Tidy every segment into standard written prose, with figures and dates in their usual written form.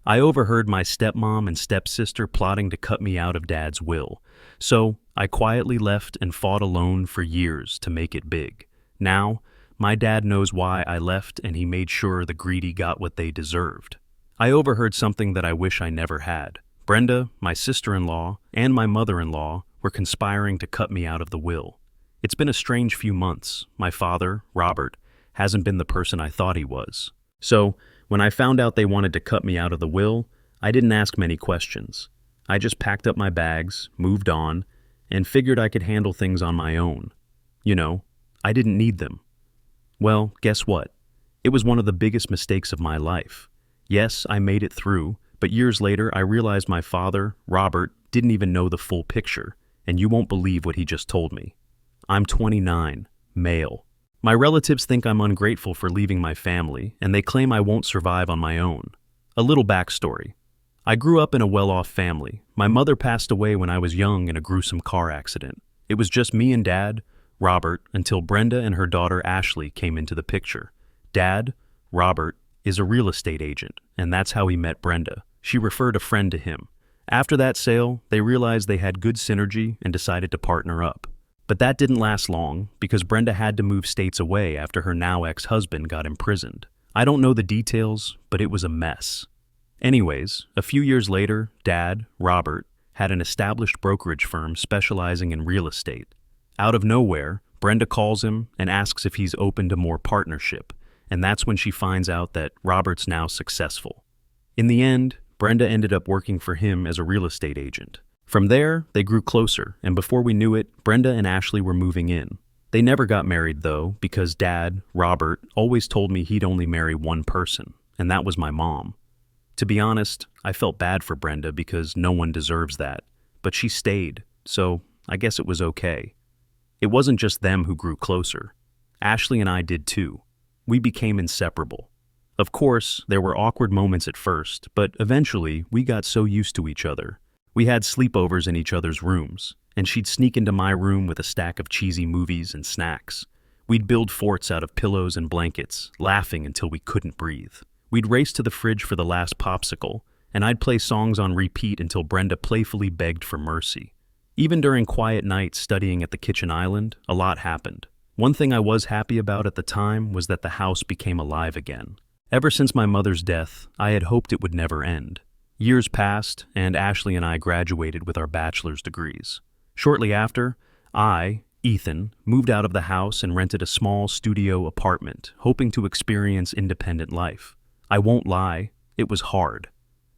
I overheard my stepmom and stepsister plotting to cut me out of Dad's will, so I quietly left and fought alone for years to make it big. Now, my dad knows why I left, and he made sure the greedy got what they deserved. I overheard something that I wish I never had. Brenda, my sister-in-law, and my mother-in-law were conspiring to cut me out of the will. It's been a strange few months. My father, Robert, hasn't been the person I thought he was. So, when I found out they wanted to cut me out of the will, I didn't ask many questions. I just packed up my bags, moved on, and figured I could handle things on my own. You know, I didn't need them. Well, guess what? It was one of the biggest mistakes of my life. Yes, I made it through, but years later I realized my father, Robert, didn't even know the full picture, and you won't believe what he just told me. I'm 29, male. My relatives think I'm ungrateful for leaving my family, and they claim I won't survive on my own. A little backstory. I grew up in a well-off family. My mother passed away when I was young in a gruesome car accident. It was just me and Dad, Robert, until Brenda and her daughter Ashley came into the picture. Dad, Robert, is a real estate agent, and that's how he met Brenda. She referred a friend to him. After that sale, they realized they had good synergy and decided to partner up. But that didn't last long, because Brenda had to move states away after her now ex-husband got imprisoned. I don't know the details, but it was a mess. Anyways, a few years later, Dad, Robert, had an established brokerage firm specializing in real estate. Out of nowhere, Brenda calls him and asks if he's open to more partnership, and that's when she finds out that Robert's now successful. In the end, Brenda ended up working for him as a real estate agent. From there, they grew closer, and before we knew it, Brenda and Ashley were moving in. They never got married, though, because Dad, Robert, always told me he'd only marry one person, and that was my mom. To be honest, I felt bad for Brenda because no one deserves that, but she stayed, so I guess it was okay. It wasn't just them who grew closer. Ashley and I did too. We became inseparable. Of course, there were awkward moments at first, but eventually we got so used to each other. We had sleepovers in each other's rooms, and she'd sneak into my room with a stack of cheesy movies and snacks. We'd build forts out of pillows and blankets, laughing until we couldn't breathe. We'd race to the fridge for the last popsicle, and I'd play songs on repeat until Brenda playfully begged for mercy. Even during quiet nights studying at the kitchen island, a lot happened. One thing I was happy about at the time was that the house became alive again. Ever since my mother's death, I had hoped it would never end. Years passed, and Ashley and I graduated with our bachelor's degrees. Shortly after, I, Ethan, moved out of the house and rented a small studio apartment, hoping to experience independent life. I won't lie, it was hard.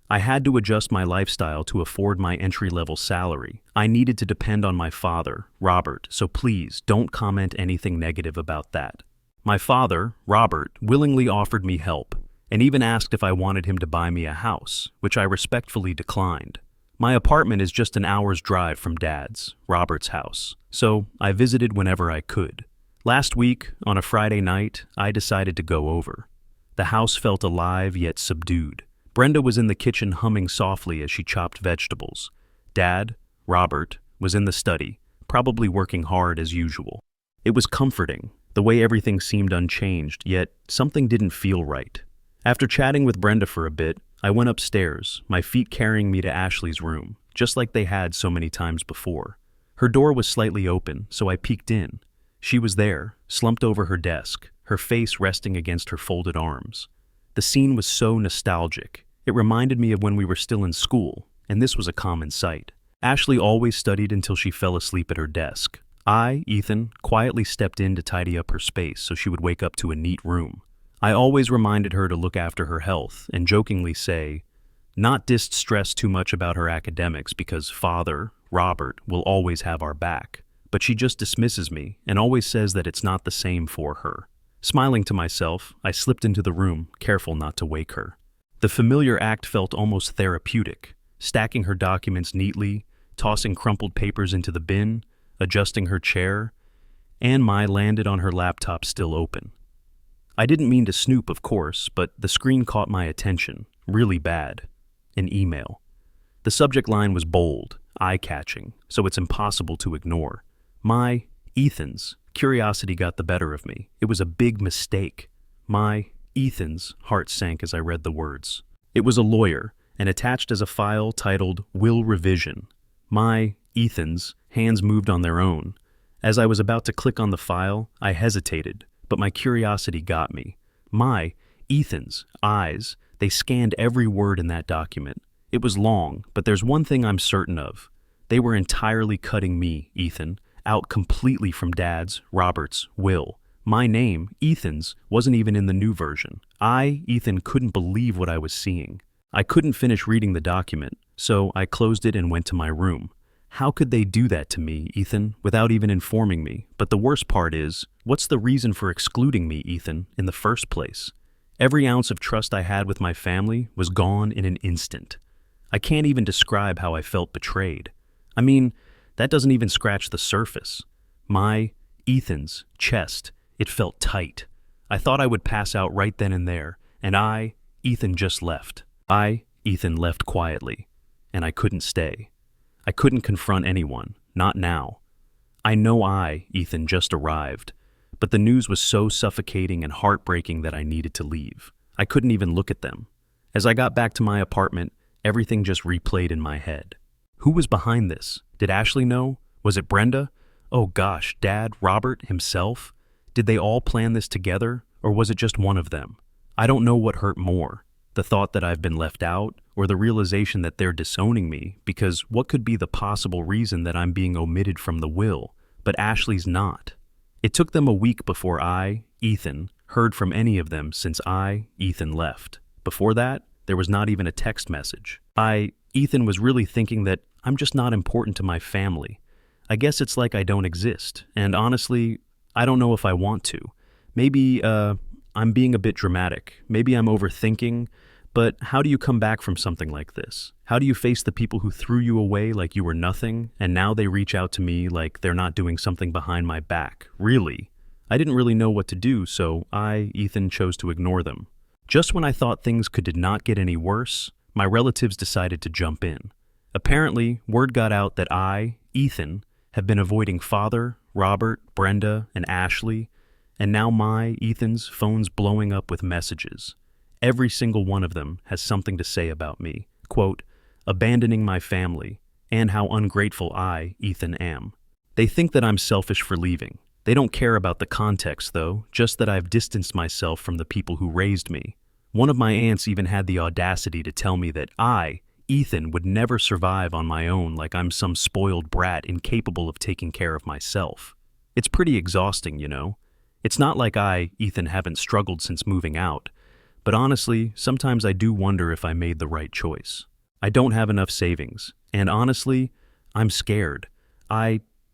I had to adjust my lifestyle to afford my entry-level salary. I needed to depend on my father, Robert, so please don't comment anything negative about that. My father, Robert, willingly offered me help, and even asked if I wanted him to buy me a house, which I respectfully declined. My apartment is just an hour's drive from Dad's, Robert's house, so I visited whenever I could. Last week, on a Friday night, I decided to go over. The house felt alive yet subdued. Brenda was in the kitchen humming softly as she chopped vegetables. Dad, Robert, was in the study, probably working hard as usual. It was comforting, the way everything seemed unchanged, yet something didn't feel right. After chatting with Brenda for a bit, I went upstairs, my feet carrying me to Ashley's room, just like they had so many times before. Her door was slightly open, so I peeked in. She was there, slumped over her desk, her face resting against her folded arms. The scene was so nostalgic. It reminded me of when we were still in school, and this was a common sight. Ashley always studied until she fell asleep at her desk. I, Ethan, quietly stepped in to tidy up her space so she would wake up to a neat room. I always reminded her to look after her health and jokingly say, not stress too much about her academics because Father, Robert, will always have our back. But she just dismisses me and always says that it's not the same for her. Smiling to myself, I slipped into the room, careful not to wake her. The familiar act felt almost therapeutic, stacking her documents neatly, tossing crumpled papers into the bin, adjusting her chair, and my landed on her laptop still open. I didn't mean to snoop, of course, but the screen caught my attention, really bad. An email. The subject line was bold, eye-catching, so it's impossible to ignore. Ethan's, curiosity got the better of me. It was a big mistake. Ethan's heart sank as I read the words. It was a lawyer, and attached as a file titled Will Revision. My, Ethan's, hands moved on their own. As I was about to click on the file, I hesitated, but my curiosity got me. My, Ethan's, eyes, they scanned every word in that document. It was long, but there's one thing I'm certain of. They were entirely cutting me, Ethan, out completely from Dad's, Robert's, will. My name, Ethan's, wasn't even in the new version. I, Ethan, couldn't believe what I was seeing. I couldn't finish reading the document, so I closed it and went to my room. How could they do that to me, Ethan, without even informing me? But the worst part is, what's the reason for excluding me, Ethan, in the first place? Every ounce of trust I had with my family was gone in an instant. I can't even describe how I felt betrayed. I mean, that doesn't even scratch the surface. My, Ethan's, chest, it felt tight. I thought I would pass out right then and there, and I, Ethan, just left. I, Ethan, left quietly, and I couldn't stay. I couldn't confront anyone, not now. I know I, Ethan, just arrived, but the news was so suffocating and heartbreaking that I needed to leave. I couldn't even look at them. As I got back to my apartment, everything just replayed in my head. Who was behind this? Did Ashley know? Was it Brenda? Oh gosh, Dad, Robert, himself? Did they all plan this together, or was it just one of them? I don't know what hurt more, the thought that I've been left out, or the realization that they're disowning me, because what could be the possible reason that I'm being omitted from the will, but Ashley's not? It took them a week before I, Ethan, heard from any of them since I, Ethan, left. Before that, there was not even a text message. I, Ethan, was really thinking that I'm just not important to my family. I guess it's like I don't exist, and honestly, I don't know if I want to. Maybe, I'm being a bit dramatic. Maybe I'm overthinking, but how do you come back from something like this? How do you face the people who threw you away like you were nothing, and now they reach out to me like they're not doing something behind my back? Really? I didn't really know what to do, so I, Ethan, chose to ignore them. Just when I thought things did not get any worse, my relatives decided to jump in. Apparently, word got out that I, Ethan, have been avoiding Father, Robert, Brenda, and Ashley, and now my, Ethan's, phone's blowing up with messages. Every single one of them has something to say about me. Quote, abandoning my family, and how ungrateful I, Ethan, am. They think that I'm selfish for leaving. They don't care about the context, though, just that I've distanced myself from the people who raised me. One of my aunts even had the audacity to tell me that I, Ethan, would never survive on my own like I'm some spoiled brat incapable of taking care of myself. It's pretty exhausting, you know. It's not like I, Ethan, haven't struggled since moving out, but honestly, sometimes I do wonder if I made the right choice. I don't have enough savings, and honestly, I'm scared.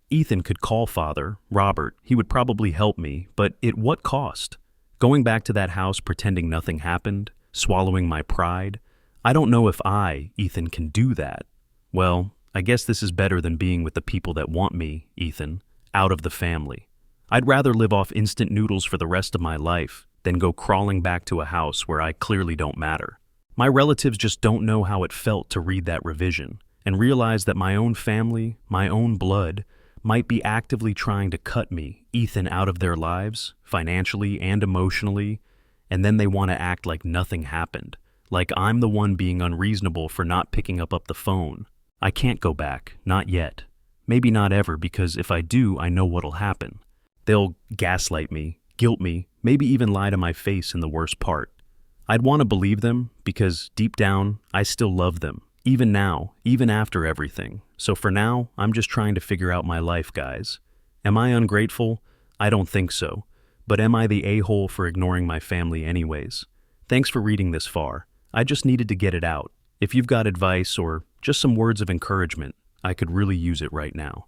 Ethan could call Father, Robert, he would probably help me, but at what cost? Going back to that house pretending nothing happened, swallowing my pride, I don't know if I, Ethan, can do that. Well, I guess this is better than being with the people that want me, Ethan, out of the family. I'd rather live off instant noodles for the rest of my life than go crawling back to a house where I clearly don't matter. My relatives just don't know how it felt to read that revision and realize that my own family, my own blood, might be actively trying to cut me, Ethan, out of their lives, financially and emotionally, and then they want to act like nothing happened, like I'm the one being unreasonable for not picking up the phone. I can't go back, not yet. Maybe not ever, because if I do, I know what'll happen. They'll gaslight me, guilt me, maybe even lie to my face in the worst part. I'd want to believe them because deep down, I still love them, even now, even after everything. So for now, I'm just trying to figure out my life, guys. Am I ungrateful? I don't think so. But am I the a-hole for ignoring my family anyways? Thanks for reading this far. I just needed to get it out. If you've got advice or just some words of encouragement, I could really use it right now.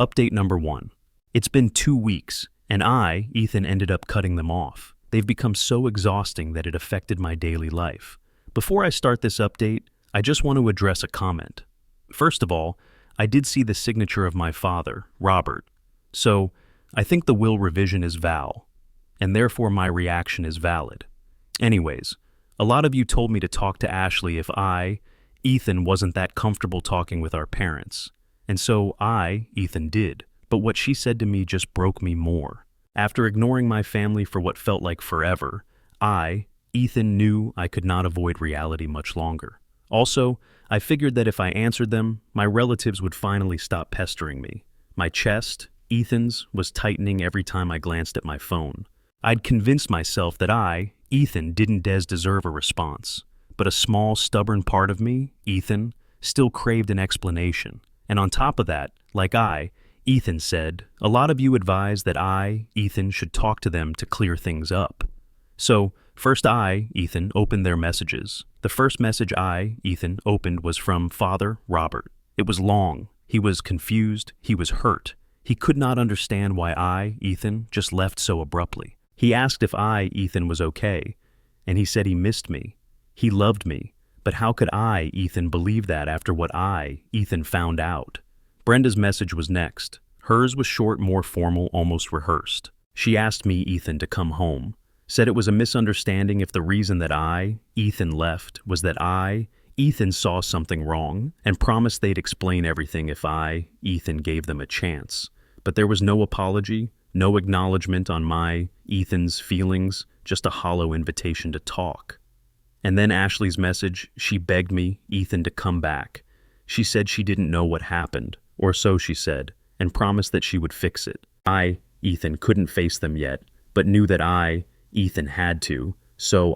Update number 1. It's been 2 weeks, and I, Ethan, ended up cutting them off. They've become so exhausting that it affected my daily life. Before I start this update, I just want to address a comment. First of all, I did see the signature of my father, Robert. So, I think the will revision is Val, and therefore my reaction is valid. Anyways, a lot of you told me to talk to Ashley if I, Ethan, wasn't that comfortable talking with our parents. And so I, Ethan, did. But what she said to me just broke me more. After ignoring my family for what felt like forever, I, Ethan knew I could not avoid reality much longer. Also, I figured that if I answered them, my relatives would finally stop pestering me. My chest, Ethan's, was tightening every time I glanced at my phone. I'd convinced myself that I, Ethan, didn't deserve a response. But a small, stubborn part of me, Ethan, still craved an explanation. And on top of that, like Ethan said, a lot of you advised that I, Ethan, should talk to them to clear things up. So, first Ethan, opened their messages. The first message Ethan, opened was from Father Robert. It was long. He was confused. He was hurt. He could not understand why Ethan, just left so abruptly. He asked if Ethan, was okay, and he said he missed me. He loved me, but how could Ethan, believe that after what Ethan, found out? Brenda's message was next. Hers was short, more formal, almost rehearsed. She asked me, Ethan, to come home. Said it was a misunderstanding if the reason that Ethan, left was that Ethan, saw something wrong, and promised they'd explain everything if Ethan, gave them a chance. But there was no apology, no acknowledgement on Ethan's feelings, just a hollow invitation to talk. And then Ashley's message, she begged me, Ethan, to come back. She said she didn't know what happened, or so she said, and promised that she would fix it. Ethan, couldn't face them yet, but knew that Ethan, had to, so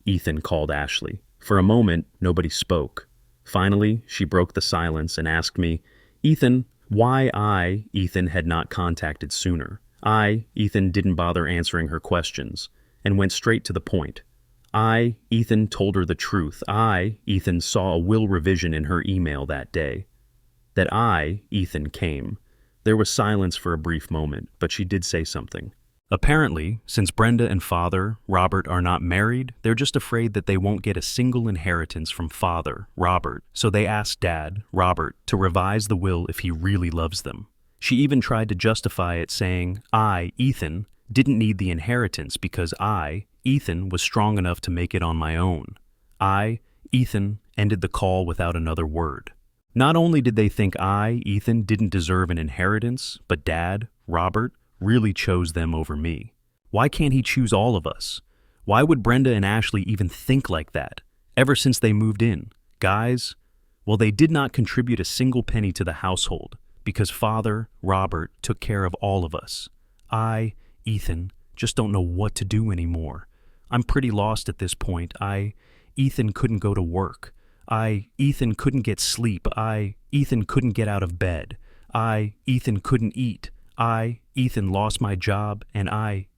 Ethan, called Ashley. For a moment, nobody spoke. Finally, she broke the silence and asked me, Ethan, why Ethan, had not contacted sooner. Ethan, didn't bother answering her questions, and went straight to the point. Ethan, told her the truth. Ethan, saw a will revision in her email that day. That Ethan, came. There was silence for a brief moment, but she did say something. Apparently, since Brenda and Father Robert are not married, they're just afraid that they won't get a single inheritance from Father Robert, so they asked Dad Robert to revise the will if he really loves them. She even tried to justify it, saying, Ethan, didn't need the inheritance because Ethan, was strong enough to make it on my own. Ethan, ended the call without another word. Not only did they think Ethan, didn't deserve an inheritance, but Dad Robert really chose them over me. Why can't he choose all of us? Why would Brenda and Ashley even think like that, ever since they moved in? Guys, well, they did not contribute a single penny to the household, because Father Robert took care of all of us. Ethan, just don't know what to do anymore. I'm pretty lost at this point. Ethan, couldn't go to work. Ethan, couldn't get sleep. Ethan, couldn't get out of bed. Ethan, couldn't eat. Ethan, lost my job, and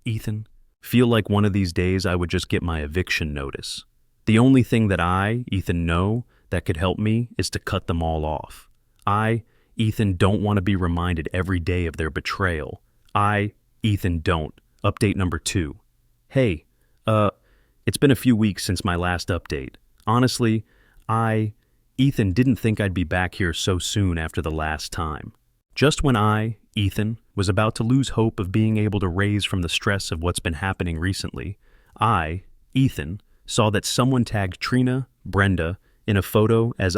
Ethan, feel like one of these days I would just get my eviction notice. The only thing that Ethan, know that could help me is to cut them all off. Ethan, don't want to be reminded every day of their betrayal. Ethan, don't. Update number 2. Hey, it's been a few weeks since my last update. Honestly, Ethan, didn't think I'd be back here so soon after the last time. Just when Ethan, was about to lose hope of being able to raise from the stress of what's been happening recently, Ethan, saw that someone tagged Trina, Brenda, in a photo as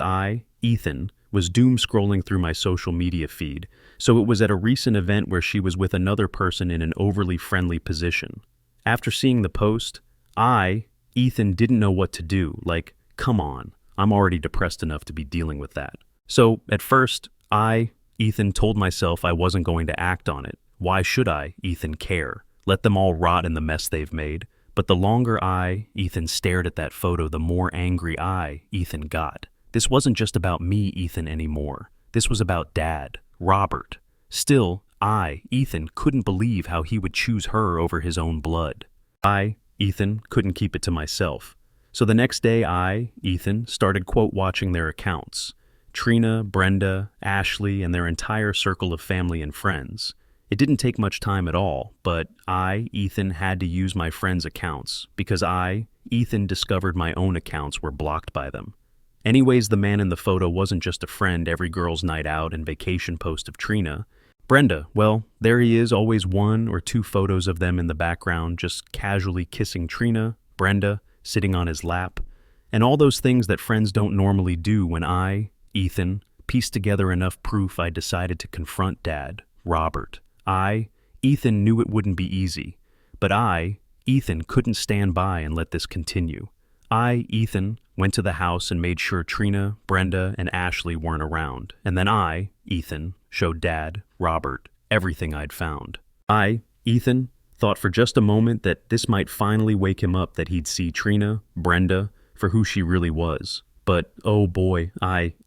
Ethan, was doom scrolling through my social media feed, so it was at a recent event where she was with another person in an overly friendly position. After seeing the post, Ethan, didn't know what to do, like, come on, I'm already depressed enough to be dealing with that. So, at first, Ethan, told myself I wasn't going to act on it. Why should I, Ethan, care? Let them all rot in the mess they've made. But the longer Ethan, stared at that photo, the more angry Ethan, got. This wasn't just about me, Ethan, anymore. This was about Dad, Robert. Still, Ethan, couldn't believe how he would choose her over his own blood. Ethan, couldn't keep it to myself. So the next day, Ethan, started quote watching their accounts. Trina, Brenda, Ashley, and their entire circle of family and friends. It didn't take much time at all, but Ethan, had to use my friends' accounts because Ethan, discovered my own accounts were blocked by them. Anyways, the man in the photo wasn't just a friend every girl's night out and vacation post of Trina. Brenda, well, there he is, always 1 or 2 photos of them in the background, just casually kissing Trina, Brenda, sitting on his lap, and all those things that friends don't normally do when Ethan, pieced together enough proof I decided to confront Dad, Robert. Ethan, knew it wouldn't be easy, but Ethan, couldn't stand by and let this continue. I, Ethan, went to the house and made sure Trina, Brenda, and Ashley weren't around. And then I, Ethan, showed Dad, Robert, everything I'd found. I, Ethan, thought for just a moment that this might finally wake him up, that he'd see Trina, Brenda, for who she really was. But, oh boy,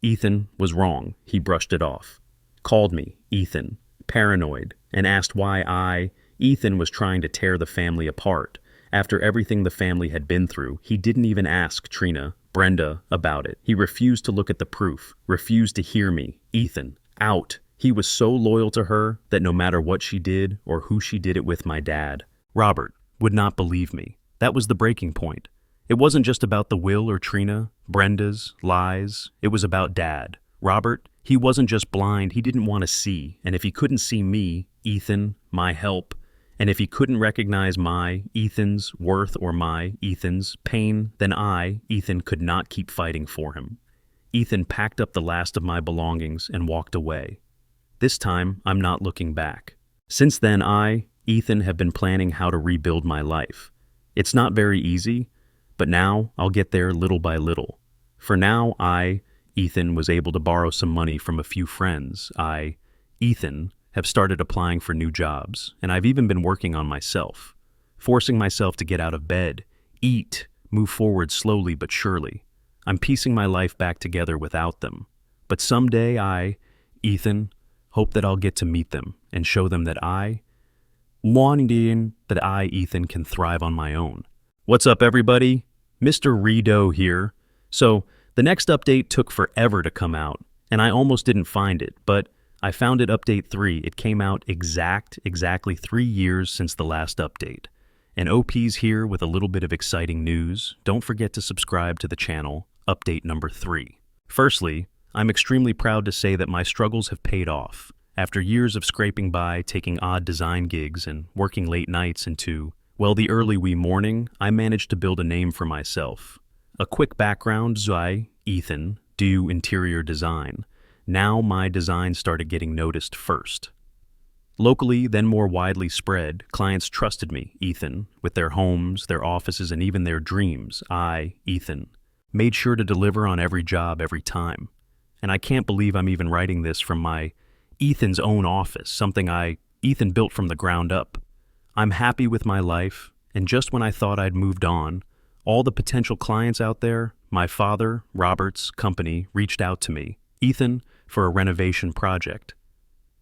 Ethan, was wrong. He brushed it off. Called me, Ethan, paranoid, and asked why Ethan, was trying to tear the family apart. After everything the family had been through, he didn't even ask Trina, Brenda, about it. He refused to look at the proof, refused to hear me. Ethan, out. He was so loyal to her that no matter what she did or who she did it with, my dad, Robert, would not believe me. That was the breaking point. It wasn't just about the will or Trina, Brenda's, lies. It was about Dad. Robert, he wasn't just blind, he didn't want to see. And if he couldn't see me, Ethan, my help, and if he couldn't recognize my, Ethan's, worth or my, Ethan's, pain, then I, Ethan, could not keep fighting for him. Ethan packed up the last of my belongings and walked away. This time, I'm not looking back. Since then, I, Ethan, have been planning how to rebuild my life. It's not very easy, but now I'll get there little by little. For now, I, Ethan, was able to borrow some money from a few friends. I, Ethan, have started applying for new jobs, and I've even been working on myself, forcing myself to get out of bed, eat, move forward slowly but surely. I'm piecing my life back together without them. But someday I, Ethan, hope that I'll get to meet them and show them that Ethan, can thrive on my own. What's up, everybody? Mr. Redo here. So, the next update took forever to come out, and I almost didn't find it, but I found it update 3. It came out exactly 3 years since the last update. And OP's here with a little bit of exciting news. Don't forget to subscribe to the channel, update number 3. Firstly, I'm extremely proud to say that my struggles have paid off. After years of scraping by, taking odd design gigs, and working late nights into, well, the early wee morning, I managed to build a name for myself. A quick background, I, Ethan, do interior design. Now my design started getting noticed first. Locally, then more widely spread, clients trusted me, Ethan, with their homes, their offices, and even their dreams. I, Ethan, made sure to deliver on every job every time. And I can't believe I'm even writing this from my Ethan's own office, something Ethan built from the ground up. I'm happy with my life, and just when I thought I'd moved on, all the potential clients out there, my father, Robert's company, reached out to me, Ethan, for a renovation project.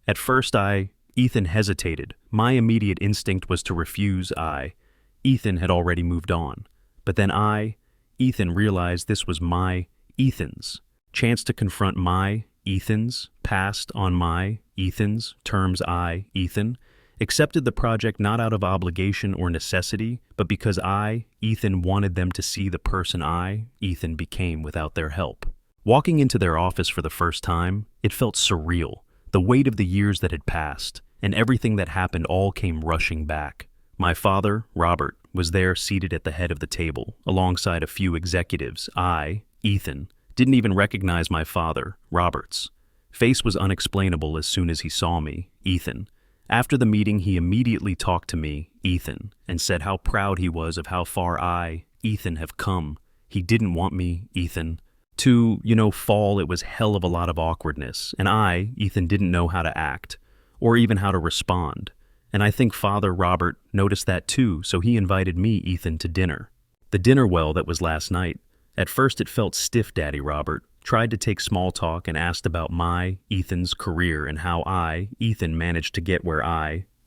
At first Ethan hesitated. My immediate instinct was to refuse. Ethan had already moved on. But then Ethan, realized this was my, Ethan's, chance to confront my, Ethan's, past on my, Ethan's, terms. Ethan, accepted the project not out of obligation or necessity, but because Ethan, wanted them to see the person Ethan, became without their help. Walking into their office for the first time, it felt surreal. The weight of the years that had passed, and everything that happened all came rushing back. My father, Robert, was there seated at the head of the table, alongside a few executives. Ethan, didn't even recognize my father, Robert's face was unexplainable as soon as he saw me, Ethan. After the meeting, he immediately talked to me, Ethan, and said how proud he was of how far Ethan, have come. He didn't want me, Ethan, to, fall. It was hell of a lot of awkwardness, and Ethan, didn't know how to act, or even how to respond. And I think Father Robert noticed that too, so he invited me, Ethan, to dinner. The dinner, that was last night. At first it felt stiff. Daddy Robert tried to take small talk and asked about my, Ethan's, career and how Ethan, managed to get where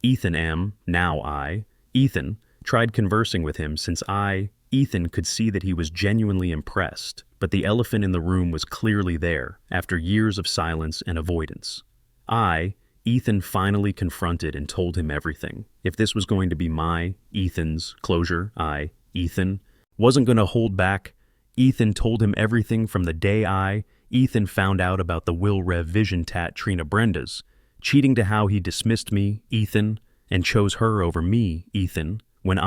Ethan, am, now. Ethan tried conversing with him since Ethan, could see that he was genuinely impressed, but the elephant in the room was clearly there after years of silence and avoidance. Ethan, finally confronted and told him everything. If this was going to be my, Ethan's, closure, Ethan, wasn't going to hold back. Ethan told him everything from the day Ethan, found out about the Will Rev Vision tat Trina Brenda's, cheating to how he dismissed me, Ethan, and chose her over me, Ethan. When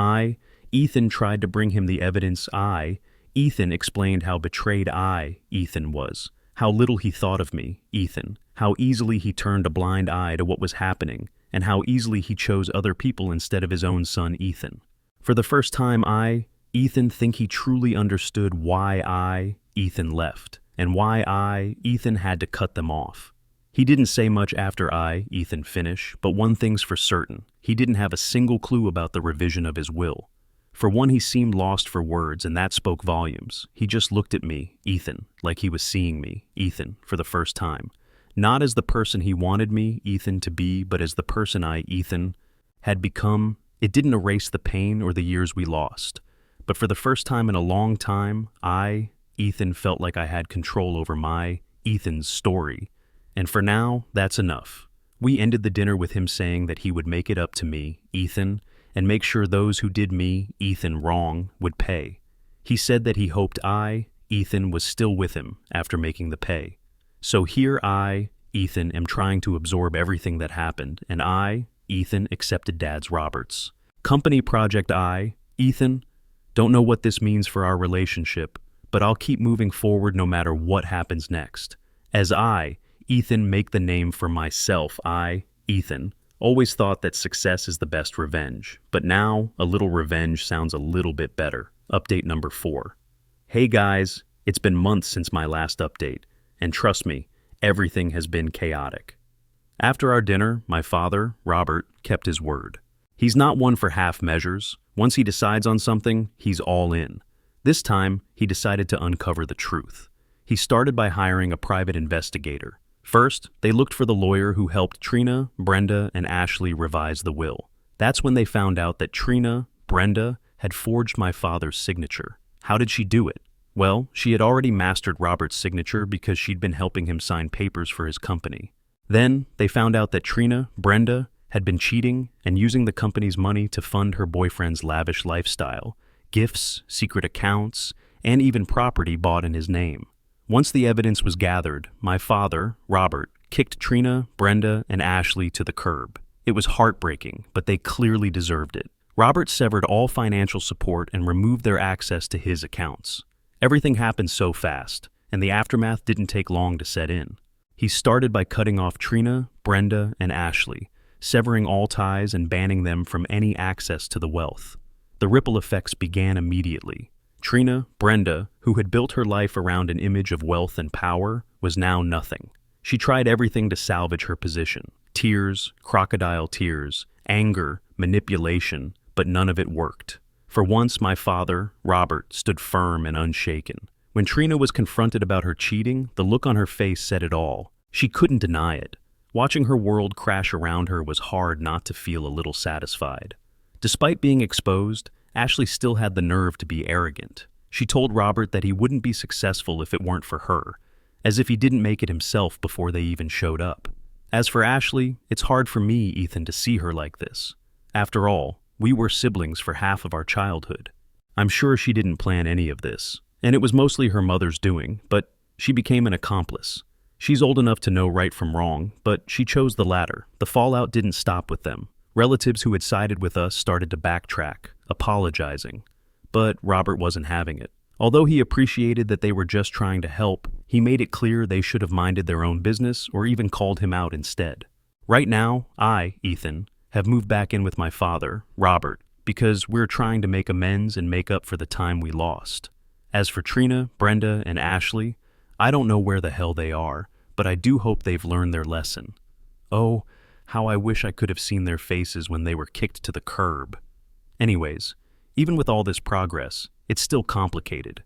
Ethan, tried to bring him the evidence, Ethan explained how betrayed Ethan, was, how little he thought of me, Ethan, how easily he turned a blind eye to what was happening, and how easily he chose other people instead of his own son, Ethan. For the first time, Ethan, think he truly understood why Ethan, left, and why Ethan, had to cut them off. He didn't say much after Ethan, finish, but one thing's for certain. He didn't have a single clue about the revision of his will. For one, he seemed lost for words, and that spoke volumes. He just looked at me, Ethan, like he was seeing me, Ethan, for the first time. Not as the person he wanted me, Ethan, to be, but as the person Ethan, had become. It didn't erase the pain or the years we lost. But for the first time in a long time, Ethan, felt like I had control over my, Ethan's story. And for now, that's enough. We ended the dinner with him saying that he would make it up to me, Ethan, and make sure those who did me, Ethan, wrong would pay. He said that he hoped Ethan, was still with him after making the pay. So here Ethan, am trying to absorb everything that happened, and Ethan, accepted Dad's Robert's company project. Ethan, don't know what this means for our relationship, but I'll keep moving forward no matter what happens next. As Ethan, make the name for myself, Ethan, always thought that success is the best revenge, but now a little revenge sounds a little bit better. Update number 4. Hey guys, it's been months since my last update, and trust me, everything has been chaotic. After our dinner, my father, Robert, kept his word. He's not one for half measures. Once he decides on something, he's all in. This time, he decided to uncover the truth. He started by hiring a private investigator. First, they looked for the lawyer who helped Trina, Brenda, and Ashley revise the will. That's when they found out that Trina, Brenda, had forged my father's signature. How did she do it? Well, she had already mastered Robert's signature because she'd been helping him sign papers for his company. Then, they found out that Trina, Brenda, had been cheating and using the company's money to fund her boyfriend's lavish lifestyle, gifts, secret accounts, and even property bought in his name. Once the evidence was gathered, my father, Robert, kicked Trina, Brenda, and Ashley to the curb. It was heartbreaking, but they clearly deserved it. Robert severed all financial support and removed their access to his accounts. Everything happened so fast, and the aftermath didn't take long to set in. He started by cutting off Trina, Brenda, and Ashley, severing all ties and banning them from any access to the wealth. The ripple effects began immediately. Trina, Brenda, who had built her life around an image of wealth and power, was now nothing. She tried everything to salvage her position. Tears, crocodile tears, anger, manipulation, but none of it worked. For once, my father, Robert, stood firm and unshaken. When Trina was confronted about her cheating, the look on her face said it all. She couldn't deny it. Watching her world crash around her was hard not to feel a little satisfied. Despite being exposed, Ashley still had the nerve to be arrogant. She told Robert that he wouldn't be successful if it weren't for her, as if he didn't make it himself before they even showed up. As for Ashley, it's hard for me, Ethan, to see her like this. After all, we were siblings for half of our childhood. I'm sure she didn't plan any of this, and it was mostly her mother's doing, but she became an accomplice. She's old enough to know right from wrong, but she chose the latter. The fallout didn't stop with them. Relatives who had sided with us started to backtrack, apologizing. But Robert wasn't having it. Although he appreciated that they were just trying to help, he made it clear they should have minded their own business or even called him out instead. Right now, Ethan, have moved back in with my father, Robert, because we're trying to make amends and make up for the time we lost. As for Trina, Brenda, and Ashley, I don't know where the hell they are, but I do hope they've learned their lesson. Oh, how I wish I could have seen their faces when they were kicked to the curb. Anyways, even with all this progress, it's still complicated.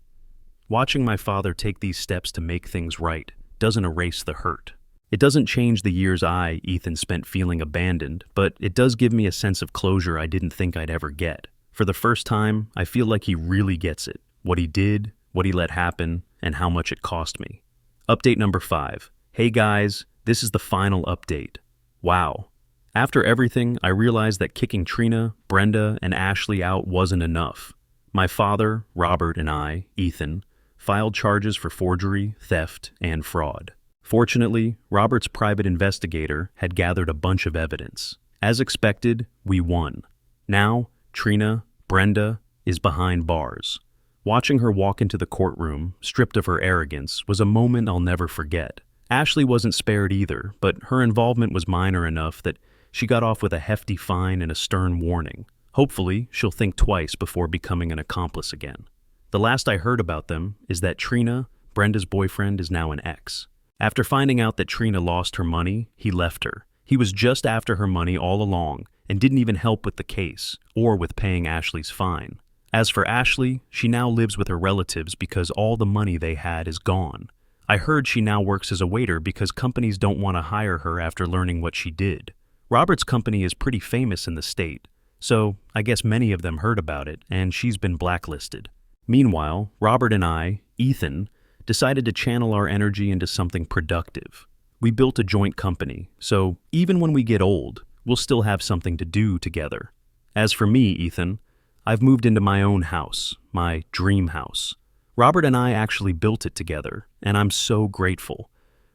Watching my father take these steps to make things right doesn't erase the hurt. It doesn't change the years Ethan, spent feeling abandoned, but it does give me a sense of closure I didn't think I'd ever get. For the first time, I feel like he really gets it. What he did, what he let happen, and how much it cost me. Update number 5. Hey guys, this is the final update. Wow. After everything, I realized that kicking Trina, Brenda, and Ashley out wasn't enough. My father, Robert, and Ethan, filed charges for forgery, theft, and fraud. Fortunately, Robert's private investigator had gathered a bunch of evidence. As expected, we won. Now, Trina, Brenda, is behind bars. Watching her walk into the courtroom, stripped of her arrogance, was a moment I'll never forget. Ashley wasn't spared either, but her involvement was minor enough that she got off with a hefty fine and a stern warning. Hopefully, she'll think twice before becoming an accomplice again. The last I heard about them is that Trina, Brenda's boyfriend, is now an ex. After finding out that Trina lost her money, he left her. He was just after her money all along and didn't even help with the case or with paying Ashley's fine. As for Ashley, she now lives with her relatives because all the money they had is gone. I heard she now works as a waiter because companies don't want to hire her after learning what she did. Robert's company is pretty famous in the state, so I guess many of them heard about it, and she's been blacklisted. Meanwhile, Robert and I, Ethan, decided to channel our energy into something productive. We built a joint company, so even when we get old, we'll still have something to do together. As for me, Ethan, I've moved into my own house, my dream house. Robert and I actually built it together, and I'm so grateful.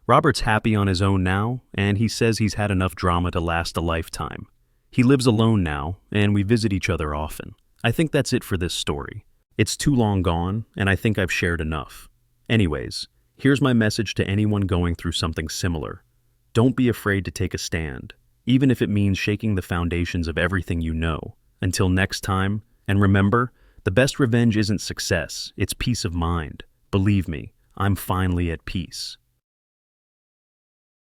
Robert's happy on his own now, and he says he's had enough drama to last a lifetime. He lives alone now, and we visit each other often. I think that's it for this story. It's too long gone, and I think I've shared enough. Anyways, here's my message to anyone going through something similar. Don't be afraid to take a stand, even if it means shaking the foundations of everything you know. Until next time, and remember, the best revenge isn't success, it's peace of mind. Believe me, I'm finally at peace.